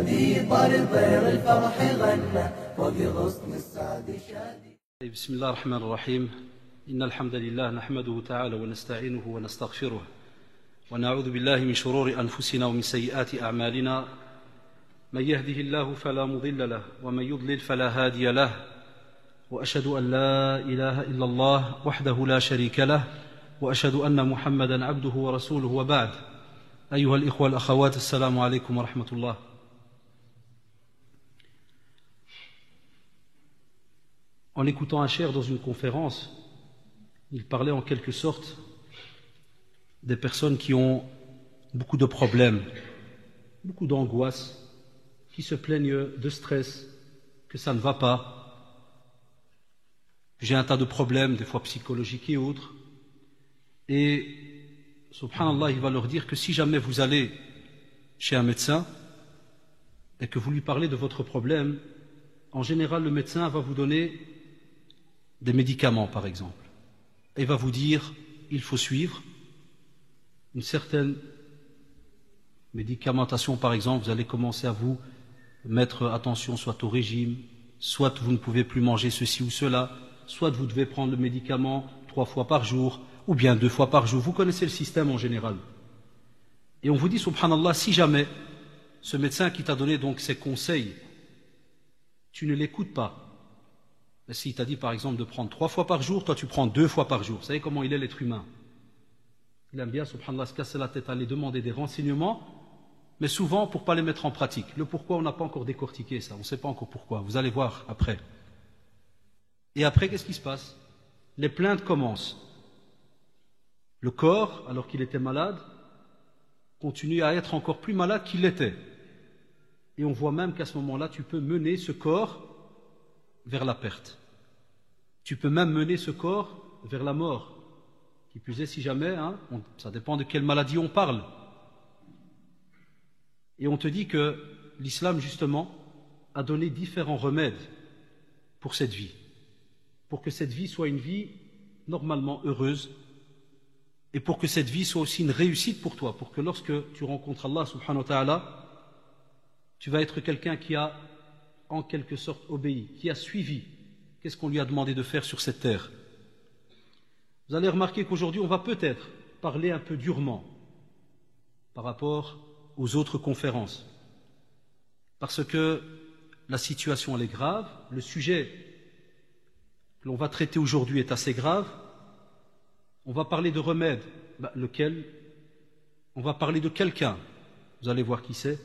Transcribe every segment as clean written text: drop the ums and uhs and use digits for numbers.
شادي طار طير الفرح غنى فوق غصن السعد شادي. بسم الله الرحمن الرحيم. إن الحمد لله نحمده تعالى ونستعينه ونستغفره ونعوذ بالله من شرور أنفسنا ومن سيئات أعمالنا. من يهده الله فلا مضل له ومن يضلل فلا هادي له وأشهد أن لا إله إلا الله وحده لا شريك له وأشهد أن محمدا عبده ورسوله وبعد. أيها الإخوة الأخوات السلام عليكم ورحمة الله. En écoutant un cheikh dans une conférence, il parlait en quelque sorte des personnes qui ont beaucoup de problèmes, beaucoup d'angoisse, qui se plaignent de stress, que ça ne va pas. J'ai un tas de problèmes, des fois psychologiques et autres. Et, subhanallah, il va leur dire que si jamais vous allez chez un médecin et que vous lui parlez de votre problème, en général, le médecin va vous donner des médicaments, par exemple. Et il va vous dire, il faut suivre une certaine médicamentation, par exemple. Vous allez commencer à vous mettre attention soit au régime, soit vous ne pouvez plus manger ceci ou cela, soit vous devez prendre le médicament 3 fois par jour, ou bien 2 fois par jour. Vous connaissez le système en général. Et on vous dit, subhanallah, si jamais ce médecin qui t'a donné donc ces conseils, tu ne l'écoutes pas, mais s'il t'a dit par exemple de prendre 3 fois par jour, toi tu prends 2 fois par jour. Vous savez comment il est l'être humain? Il aime bien, subhanallah, se casser la tête à aller demander des renseignements, mais souvent pour ne pas les mettre en pratique. Le pourquoi, on n'a pas encore décortiqué ça, on ne sait pas encore pourquoi. Vous allez voir après. Et après, qu'est-ce qui se passe? Les plaintes commencent. Le corps, alors qu'il était malade, continue à être encore plus malade qu'il l'était. Et on voit même qu'à ce moment-là, tu peux mener ce corps vers la perte. Tu peux même mener ce corps vers la mort. Qui plus est, si jamais, ça dépend de quelle maladie on parle. Et on te dit que l'islam, justement, a donné différents remèdes pour cette vie. Pour que cette vie soit une vie normalement heureuse. Et pour que cette vie soit aussi une réussite pour toi. Pour que lorsque tu rencontres Allah, subhanahu wa ta'ala, tu vas être quelqu'un qui a en quelque sorte obéi, qui a suivi qu'est-ce qu'on lui a demandé de faire sur cette terre. Vous allez remarquer qu'aujourd'hui on va peut-être parler un peu durement par rapport aux autres conférences, parce que la situation elle est grave, le sujet que l'on va traiter aujourd'hui est assez grave. On va parler de remède, lequel? On va parler de quelqu'un, vous allez voir qui c'est.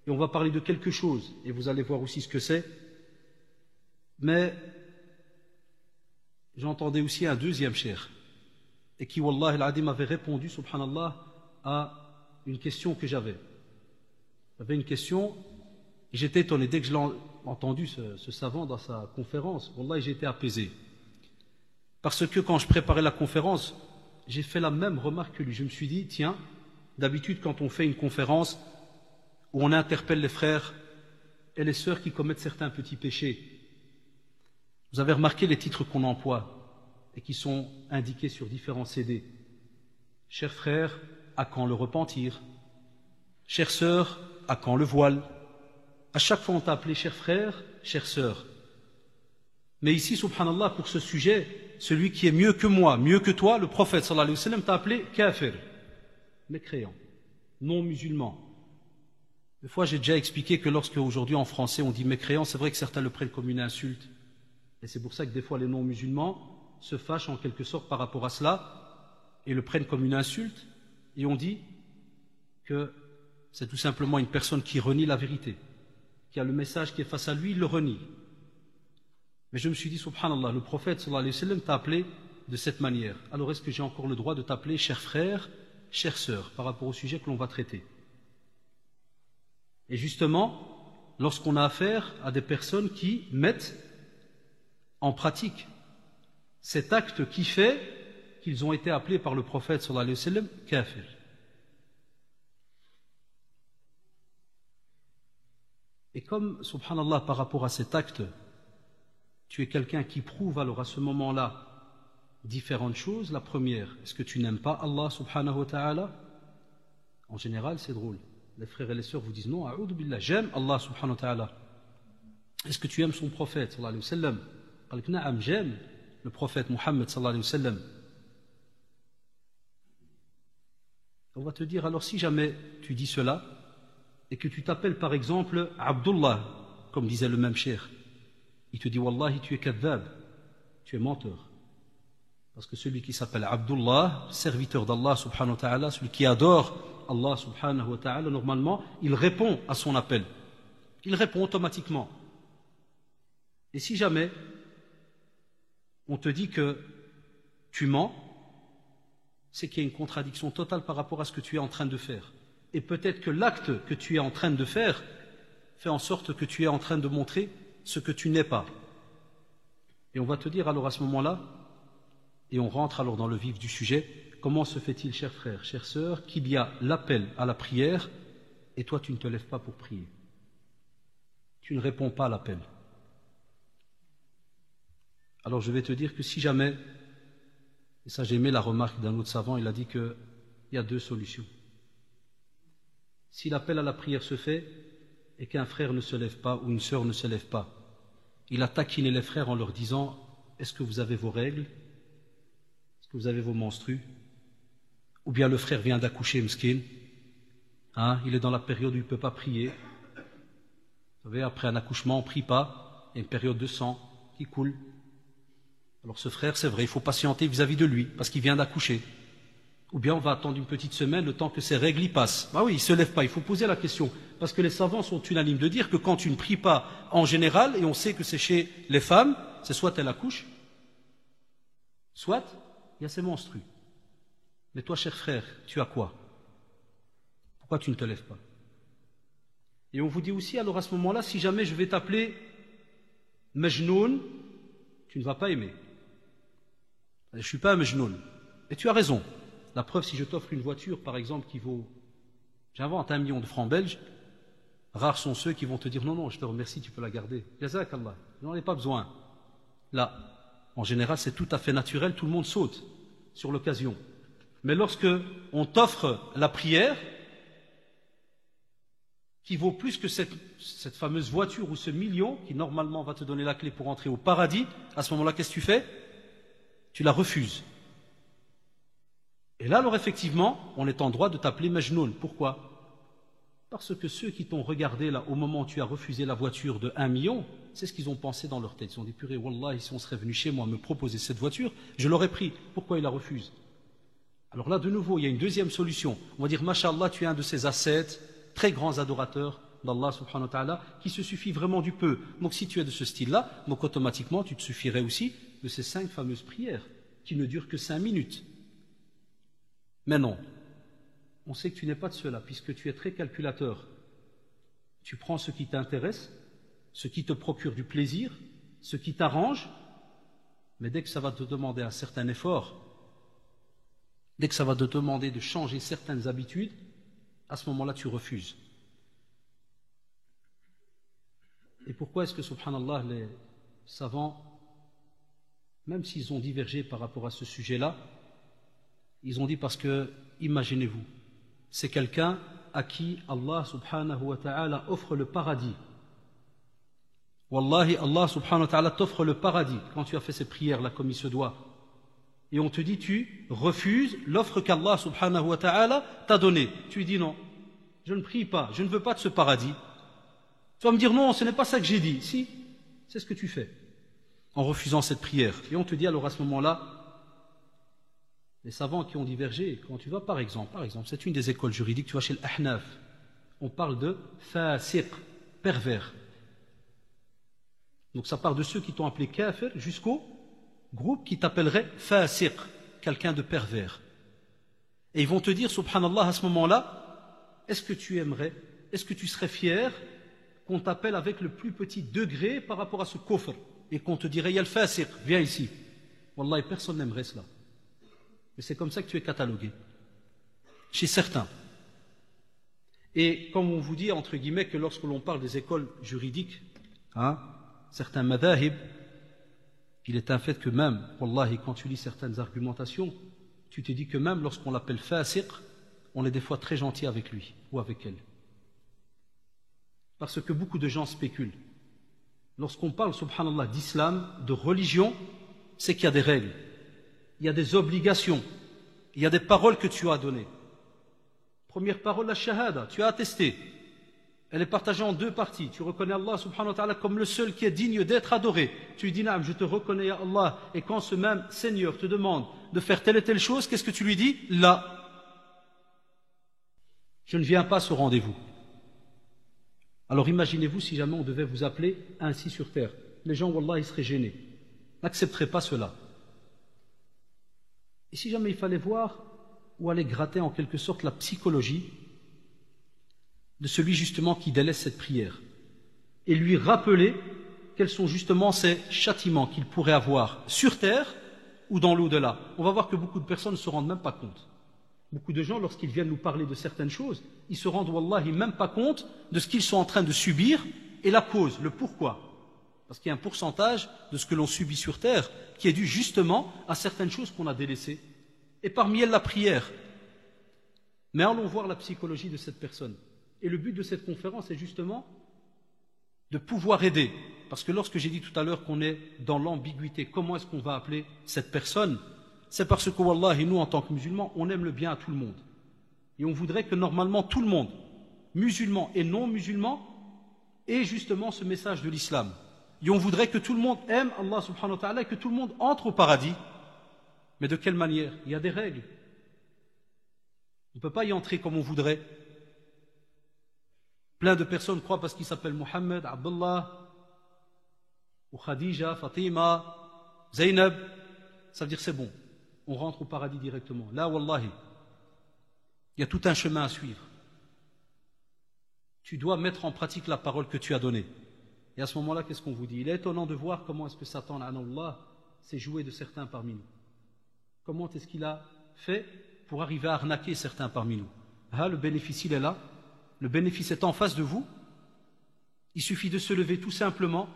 Et on va parler de quelque chose, et vous allez voir aussi ce que c'est. Mais j'entendais aussi un deuxième cheikh, et qui, wallah al-adim, avait répondu, subhanallah, à une question que j'avais. J'avais une question, et j'étais étonné. Dès que je l'ai entendu, ce savant, dans sa conférence, wallah, j'ai été apaisé. Parce que quand je préparais la conférence, j'ai fait la même remarque que lui. Je me suis dit, tiens, d'habitude, quand on fait une conférence, où on interpelle les frères et les sœurs qui commettent certains petits péchés. Vous avez remarqué les titres qu'on emploie et qui sont indiqués sur différents CD. Chers frères, à quand le repentir? Chères sœurs, à quand le voile? À chaque fois on t'a appelé cher frère, chère sœur. Mais ici, subhanallah, pour ce sujet, celui qui est mieux que moi, mieux que toi, le prophète sallallahu alayhi wa sallam t'a appelé kafir, mécréant, non musulman. Des fois, j'ai déjà expliqué que lorsque aujourd'hui en français on dit mécréant, c'est vrai que certains le prennent comme une insulte. Et c'est pour ça que des fois les non-musulmans se fâchent en quelque sorte par rapport à cela et le prennent comme une insulte. Et on dit que c'est tout simplement une personne qui renie la vérité, qui a le message qui est face à lui, il le renie. Mais je me suis dit, subhanallah, le prophète sallallahu alayhi wa sallam t'a appelé de cette manière. Alors est-ce que j'ai encore le droit de t'appeler cher frère, chère sœur, par rapport au sujet que l'on va traiter? Et justement, lorsqu'on a affaire à des personnes qui mettent en pratique cet acte qui fait qu'ils ont été appelés par le prophète sallallahu alayhi wa sallam kafir. Et comme, subhanallah, par rapport à cet acte, tu es quelqu'un qui prouve alors à ce moment-là différentes choses. La première, est-ce que tu n'aimes pas Allah subhanahu wa ta'ala? En général, c'est drôle. les frères et les sœurs vous disent non, a'oudhu billah, j'aime Allah subhanahu wa ta'ala. Est-ce que tu aimes son prophète sallallahu alayhi wa sallam? قال لك نعم, j'aime le prophète Muhammad sallallahu alayhi wa sallam. On va te dire alors, si jamais tu dis cela et que tu t'appelles par exemple Abdullah, comme disait le même cheikh, il te dit wallahi tu es kadhab, tu es menteur. Parce que celui qui s'appelle Abdullah, serviteur d'Allah subhanahu wa ta'ala, celui qui adore Allah subhanahu wa ta'ala, normalement, il répond à son appel. Il répond automatiquement. Et si jamais on te dit que tu mens, c'est qu'il y a une contradiction totale par rapport à ce que tu es en train de faire. Et peut-être que l'acte que tu es en train de faire fait en sorte que tu es en train de montrer ce que tu n'es pas. Et on va te dire alors à ce moment-là, et on rentre alors dans le vif du sujet, comment se fait-il, chers frères, chères sœurs, qu'il y a l'appel à la prière et toi tu ne te lèves pas pour prier? Tu ne réponds pas à l'appel. Alors je vais te dire que si jamais, et ça j'ai aimé la remarque d'un autre savant, il a dit qu'il y a deux solutions. Si l'appel à la prière se fait et qu'un frère ne se lève pas ou une sœur ne se lève pas, il a taquiné les frères en leur disant « Est-ce que vous avez vos règles? Est-ce que vous avez vos menstrues? » Ou bien le frère vient d'accoucher, m'skin, il est dans la période où il ne peut pas prier. Vous savez, après un accouchement, on ne prie pas, il y a une période de sang qui coule. Alors ce frère, c'est vrai, il faut patienter vis-à-vis de lui, parce qu'il vient d'accoucher. Ou bien on va attendre une petite semaine, le temps que ses règles y passent. Ah oui, il ne se lève pas, il faut poser la question. Parce que les savants sont unanimes de dire que quand tu ne pries pas en général, et on sait que c'est chez les femmes, c'est soit elle accouche, soit il y a ses menstrues. Mais toi, cher frère, tu as quoi? Pourquoi tu ne te lèves pas? Et on vous dit aussi, alors à ce moment-là, si jamais je vais t'appeler Majnoun, tu ne vas pas aimer. Je ne suis pas un Majnoun. Et tu as raison. La preuve, si je t'offre une voiture, par exemple, qui vaut, j'invente, 1 million de francs belges, rares sont ceux qui vont te dire non, non, je te remercie, tu peux la garder. Jazakallah, je n'en ai pas besoin. Là, en général, c'est tout à fait naturel, tout le monde saute sur l'occasion. Mais lorsque on t'offre la prière, qui vaut plus que cette fameuse voiture ou ce million, qui normalement va te donner la clé pour entrer au paradis, à ce moment-là, qu'est-ce que tu fais? Tu la refuses. Et là, alors effectivement, on est en droit de t'appeler Majnoun. Pourquoi? Parce que ceux qui t'ont regardé là, au moment où tu as refusé la voiture de 1 million, c'est ce qu'ils ont pensé dans leur tête. Ils ont dit, purée, wallah, si on serait venu chez moi me proposer cette voiture, je l'aurais pris. Pourquoi il la refuse? Alors là, de nouveau, il y a une deuxième solution. On va dire, Masha'Allah, tu es un de ces ascètes, très grands adorateurs d'Allah subhanahu wa ta'ala, qui se suffit vraiment du peu. Donc si tu es de ce style-là, donc automatiquement, tu te suffirais aussi de ces 5 fameuses prières, qui ne durent que 5 minutes. Mais non, on sait que tu n'es pas de cela, puisque tu es très calculateur. Tu prends ce qui t'intéresse, ce qui te procure du plaisir, ce qui t'arrange, mais dès que ça va te demander un certain effort, dès que ça va te demander de changer certaines habitudes, à ce moment-là tu refuses. Et pourquoi est-ce que, subhanallah, les savants, même s'ils ont divergé par rapport à ce sujet-là, ils ont dit parce que, imaginez-vous, c'est quelqu'un à qui Allah subhanahu wa ta'ala offre le paradis. Wallahi, Allah subhanahu wa ta'ala t'offre le paradis quand tu as fait ces prières-là comme il se doit. Et on te dit, tu refuses l'offre qu'Allah subhanahu wa ta'ala t'a donnée. Tu dis non, je ne prie pas, je ne veux pas de ce paradis. Tu vas me dire non, ce n'est pas ça que j'ai dit. Si, c'est ce que tu fais en refusant cette prière. Et on te dit alors à ce moment-là, les savants qui ont divergé, quand tu vas par exemple, c'est une des écoles juridiques, tu vas chez l'Ahnaf, on parle de fasiq, pervers. Donc ça part de ceux qui t'ont appelé kafir jusqu'au groupe qui t'appellerait fasiq, quelqu'un de pervers. Et ils vont te dire, subhanallah, à ce moment-là, est-ce que tu aimerais, est-ce que tu serais fier qu'on t'appelle avec le plus petit degré par rapport à ce kufr, et qu'on te dirait, ya al-fasiq, viens ici. Wallahi, personne n'aimerait cela. Mais c'est comme ça que tu es catalogué, chez certains. Et comme on vous dit, entre guillemets, que lorsque l'on parle des écoles juridiques, certains madahib, il est un fait que même, wallahi, quand tu lis certaines argumentations, tu te dis que même lorsqu'on l'appelle fasiq, on est des fois très gentil avec lui ou avec elle. parce que beaucoup de gens spéculent. Lorsqu'on parle, subhanallah, d'islam, de religion, c'est qu'il y a des règles, il y a des obligations, il y a des paroles que tu as données. Première parole, la shahada, tu as attesté. Elle est partagée en deux parties. Tu reconnais Allah subhanahu wa ta'ala comme le seul qui est digne d'être adoré. Tu lui dis, naam, je te reconnais ya Allah. Et quand ce même Seigneur te demande de faire telle et telle chose, qu'est-ce que tu lui dis? Là, je ne viens pas à ce rendez-vous. Alors imaginez-vous si jamais on devait vous appeler ainsi sur terre. Les gens, wallah, ils seraient gênés. N'accepteraient pas cela. Et si jamais il fallait voir ou aller gratter en quelque sorte la psychologie de celui justement qui délaisse cette prière et lui rappeler quels sont justement ces châtiments qu'il pourrait avoir sur terre ou dans l'au-delà. On va voir que beaucoup de personnes ne se rendent même pas compte. Beaucoup de gens, lorsqu'ils viennent nous parler de certaines choses, ils se rendent, wallahi, même pas compte de ce qu'ils sont en train de subir et la cause, le pourquoi. Parce qu'il y a un pourcentage de ce que l'on subit sur terre qui est dû justement à certaines choses qu'on a délaissées. Et parmi elles, la prière. Mais allons voir la psychologie de cette personne. Et le but de cette conférence est justement de pouvoir aider. Parce que lorsque j'ai dit tout à l'heure qu'on est dans l'ambiguïté, comment est-ce qu'on va appeler cette personne? C'est parce que, wallahi, nous, en tant que musulmans, on aime le bien à tout le monde. Et on voudrait que normalement tout le monde, musulmans et non musulmans, ait justement ce message de l'islam. Et on voudrait que tout le monde aime Allah subhanahu wa ta'ala et que tout le monde entre au paradis. Mais de quelle manière? Il y a des règles. On ne peut pas y entrer comme on voudrait. Plein de personnes croient parce qu'ils s'appellent Mohammed, Abdullah, ou Khadija, Fatima, Zainab. Ça veut dire c'est bon. On rentre au paradis directement. Là, wallahi, il y a tout un chemin à suivre. Tu dois mettre en pratique la parole que tu as donnée. Et à ce moment-là, qu'est-ce qu'on vous dit? Il est étonnant de voir comment est-ce que Satan, Allah, s'est joué de certains parmi nous. Comment est-ce qu'il a fait pour arriver à arnaquer certains parmi nous? Ah, le bénéfice, il est là. Le bénéfice est en face de vous. Il suffit de se lever tout simplement,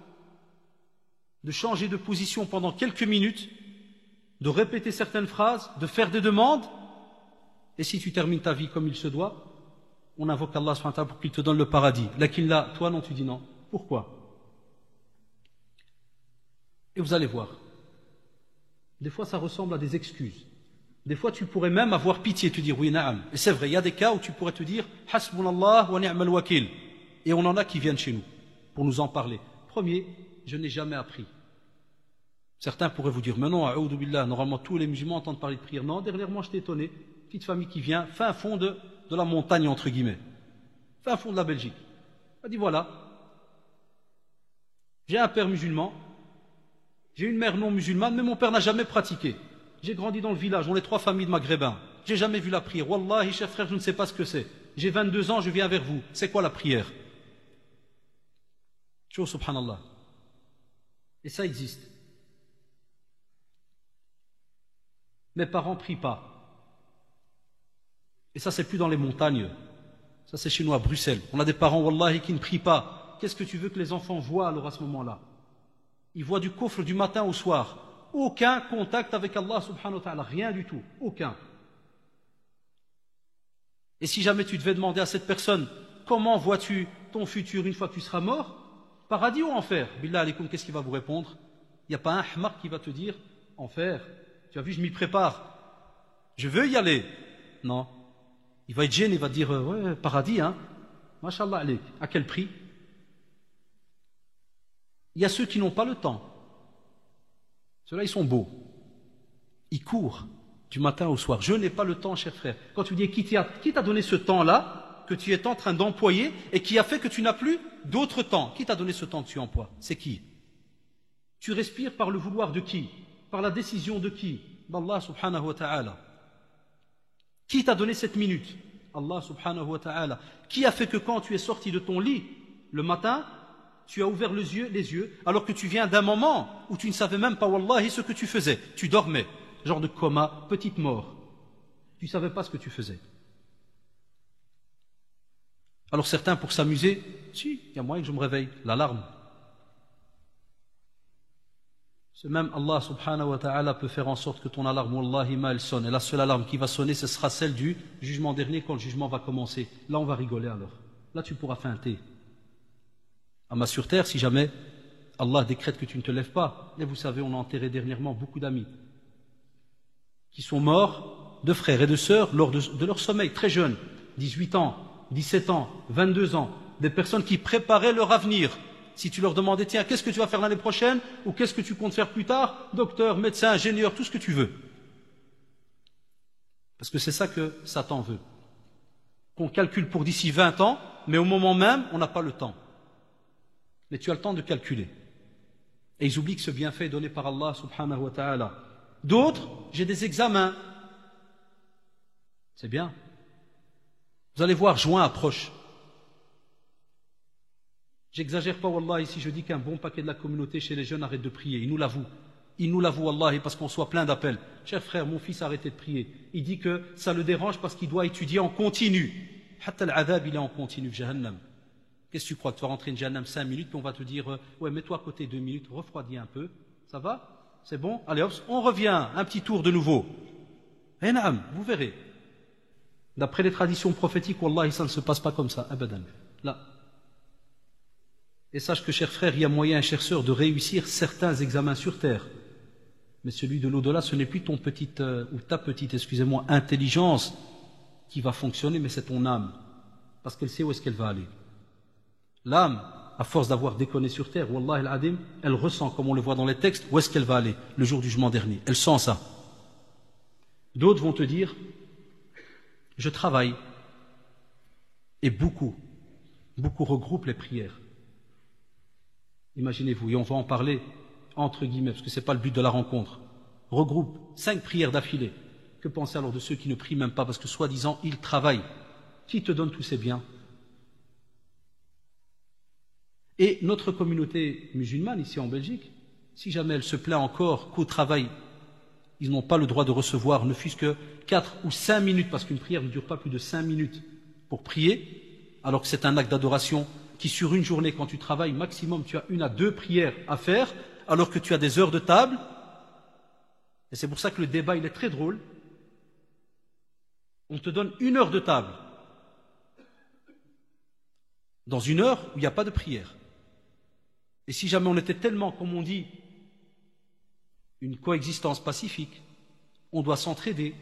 de changer de position pendant quelques minutes, de répéter certaines phrases, de faire des demandes. Et si tu termines ta vie comme il se doit, on invoque Allah subhanahu wa ta'ala pour qu'il te donne le paradis. Lakin là, toi non, tu dis non. Pourquoi? Et vous allez voir. Des fois, ça ressemble à des excuses. Des fois, tu pourrais même avoir pitié, te dire oui, na'am. Et c'est vrai, il y a des cas où tu pourrais te dire hasbunallah wa ni'mal wakil. Et on en a qui viennent chez nous pour nous en parler. Premier, je n'ai jamais appris. Certains pourraient vous dire mais non, a'oudou billah, normalement tous les musulmans entendent parler de prière. Non, dernièrement, je t'ai étonné. Petite famille qui vient, fin fond de la montagne, entre guillemets. Fin fond de la Belgique. Elle dit voilà, j'ai un père musulman, j'ai une mère non musulmane, mais mon père n'a jamais pratiqué. J'ai grandi dans le village, on est 3 familles de maghrébins. J'ai jamais vu la prière. Wallahi, chers frères, je ne sais pas ce que c'est. J'ai 22 ans, je viens vers vous. C'est quoi la prière? Chose subhanallah. Et ça existe. Mes parents ne prient pas. Et ça, c'est plus dans les montagnes. Ça, c'est chez nous à Bruxelles. On a des parents, wallahi, qui ne prient pas. Qu'est-ce que tu veux que les enfants voient alors à ce moment-là? Ils voient du coffre du matin au soir. Aucun contact avec Allah subhanahu wa ta'ala. Rien du tout. Aucun. Et si jamais tu devais demander à cette personne, comment vois-tu ton futur une fois que tu seras mort? Paradis ou enfer? Billah alaikum, qu'est-ce qu'il va vous répondre? Il n'y a pas un hmar qui va te dire, enfer. Tu as vu, je m'y prépare. Je veux y aller. Non. Il va être gêné, il va dire, ouais, paradis, hein. Mashallah alaik. À quel prix? Il y a ceux qui n'ont pas le temps. Ceux-là, ils sont beaux. Ils courent du matin au soir. Je n'ai pas le temps, cher frère. Quand tu dis qui t'a donné ce temps-là que tu es en train d'employer et qui a fait que tu n'as plus d'autre temps? Qui t'a donné ce temps que tu emploies? C'est qui? Tu respires par le vouloir de qui? Par la décision de qui? D'Allah subhanahu wa ta'ala. Qui t'a donné cette minute? Allah subhanahu wa ta'ala. Qui a fait que quand tu es sorti de ton lit le matin, tu as ouvert les yeux, alors que tu viens d'un moment où tu ne savais même pas, wallahi, ce que tu faisais. Tu dormais, genre de coma, petite mort. Tu ne savais pas ce que tu faisais. Alors certains, pour s'amuser, si, il y a moyen que je me réveille, l'alarme. Ce même Allah subhanahu wa ta'ala peut faire en sorte que ton alarme, wallahi, elle sonne. Et la seule alarme qui va sonner, ce sera celle du jugement dernier, quand le jugement va commencer. Là, on va rigoler alors. Là, tu pourras feinter. Amma sur terre, si jamais Allah décrète que tu ne te lèves pas. Et vous savez, on a enterré dernièrement beaucoup d'amis qui sont morts, de frères et de sœurs, lors de leur sommeil, très jeunes, 18 ans, 17 ans, 22 ans, des personnes qui préparaient leur avenir. Si tu leur demandais, tiens, qu'est-ce que tu vas faire l'année prochaine, ou qu'est-ce que tu comptes faire plus tard, docteur, médecin, ingénieur, tout ce que tu veux. Parce que c'est ça que Satan veut. Qu'on calcule pour d'ici 20 ans, mais au moment même, on n'a pas le temps. Mais tu as le temps de calculer. Et ils oublient que ce bienfait est donné par Allah subhanahu wa ta'ala. D'autres, j'ai des examens. C'est bien. Vous allez voir, juin approche. J'exagère pas, wallahi, si je dis qu'un bon paquet de la communauté chez les jeunes arrête de prier. Ils nous l'avouent. Ils nous l'avouent, wallahi, parce qu'on soit plein d'appels. Cher frère, mon fils a arrêté de prier. Il dit que ça le dérange parce qu'il doit étudier en continu. Hatta al-adhab, il est en continu, jahannam. Qu'est-ce que tu crois? Que tu vas rentrer une jahannam 5 minutes, puis on va te dire, ouais, mets-toi à côté 2 minutes, refroidis un peu. Ça va? C'est bon? Allez hop, on revient, un petit tour de nouveau. Eh naam, vous verrez. D'après les traditions prophétiques, wallahi, ça ne se passe pas comme ça, abadan. Là. Et sache que, cher frère, il y a moyen, chère sœur, de réussir certains examens sur terre. Mais celui de l'au-delà, ce n'est plus ton petite, ou ta petite, excusez-moi, intelligence qui va fonctionner, mais c'est ton âme. Parce qu'elle sait où est-ce qu'elle va aller. L'âme, à force d'avoir déconné sur terre, wallahi al-adim, elle ressent, comme on le voit dans les textes, où est-ce qu'elle va aller, le jour du jugement dernier. Elle sent ça. D'autres vont te dire, je travaille. Et beaucoup regroupent les prières. Imaginez-vous, et on va en parler entre guillemets, parce que ce n'est pas le but de la rencontre. Regroupe 5 prières d'affilée. Que penser alors de ceux qui ne prient même pas, parce que soi-disant, ils travaillent? Qui te donne tous ces biens? Et notre communauté musulmane, ici en Belgique, si jamais elle se plaint encore qu'au travail, ils n'ont pas le droit de recevoir ne fût-ce que 4 ou 5 minutes, parce qu'une prière ne dure pas plus de 5 minutes pour prier, alors que c'est un acte d'adoration qui sur une journée, quand tu travailles, maximum tu as 1 à 2 prières à faire, alors que tu as des heures de table. Et c'est pour ça que le débat il est très drôle. On te donne 1 heure de table dans 1 heure où il n'y a pas de prière. Et si jamais on était tellement, comme on dit, une coexistence pacifique, on doit s'entraider,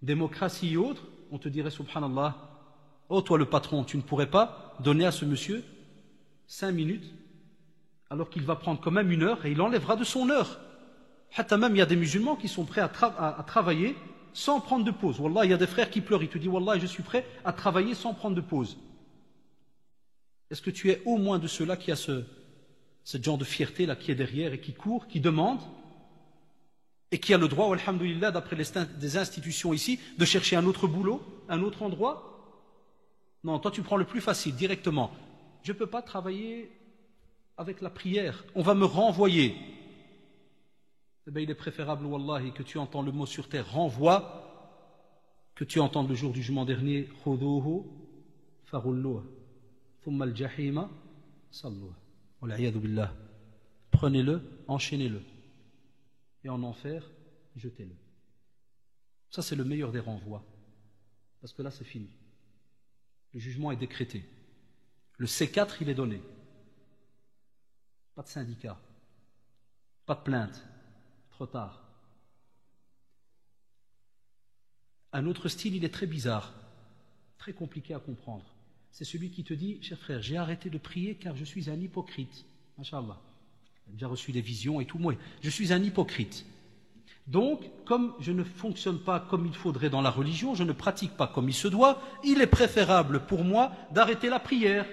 démocratie et autres, on te dirait subhanallah, oh toi le patron, tu ne pourrais pas donner à ce monsieur 5 minutes alors qu'il va prendre quand même 1 heure et il enlèvera de son heure. Hatta même il y a des musulmans qui sont prêts à travailler sans prendre de pause. Wallah, il y a des frères qui pleurent, ils te disent Wallah, je suis prêt à travailler sans prendre de pause. Est-ce que tu es au moins de ceux-là qui a ce genre de fierté là qui est derrière et qui court, qui demande et qui a le droit, alhamdoulilah, d'après des institutions ici, de chercher un autre boulot, un autre endroit? Non, toi tu prends le plus facile, directement. Je ne peux pas travailler avec la prière, on va me renvoyer. Eh bien, il est préférable, wallahi, que tu entends le mot sur terre, renvoi, que tu entendes le jour du jugement dernier, khuduhu farulluh, thumma al-jahima salluh. Wal'iyadu billah. Prenez-le, enchaînez-le. Et en enfer, jetez-le. Ça, c'est le meilleur des renvois. Parce que là, c'est fini. Le jugement est décrété. Le C4, il est donné. Pas de syndicat. Pas de plainte. Trop tard. Un autre style, il est très bizarre. Très compliqué à comprendre. C'est celui qui te dit, cher frère, j'ai arrêté de prier car je suis un hypocrite. Masha'Allah. J'ai déjà reçu des visions et tout. Moi, je suis un hypocrite. Donc, comme je ne fonctionne pas comme il faudrait dans la religion, je ne pratique pas comme il se doit, il est préférable pour moi d'arrêter la prière.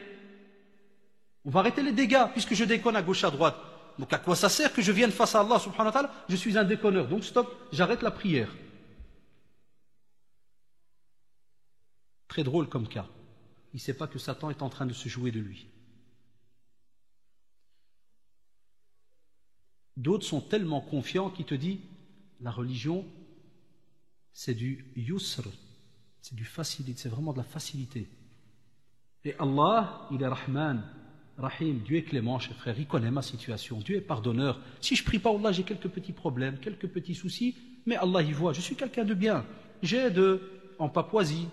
On va arrêter les dégâts, puisque je déconne à gauche, à droite. Donc à quoi ça sert que je vienne face à Allah subhanahu wa ta'ala? Je suis un déconneur, donc stop, j'arrête la prière. Très drôle comme cas. Il ne sait pas que Satan est en train de se jouer de lui. D'autres sont tellement confiants qu'ils te disent la religion, c'est du yusr, c'est du facilité, c'est vraiment de la facilité. Et Allah, il est Rahman, Rahim, Dieu est clément, cher frère, il connaît ma situation, Dieu est pardonneur. Si je prie pas Allah, j'ai quelques petits problèmes, quelques petits soucis, mais Allah y voit, je suis quelqu'un de bien. J'aide en Papouasie,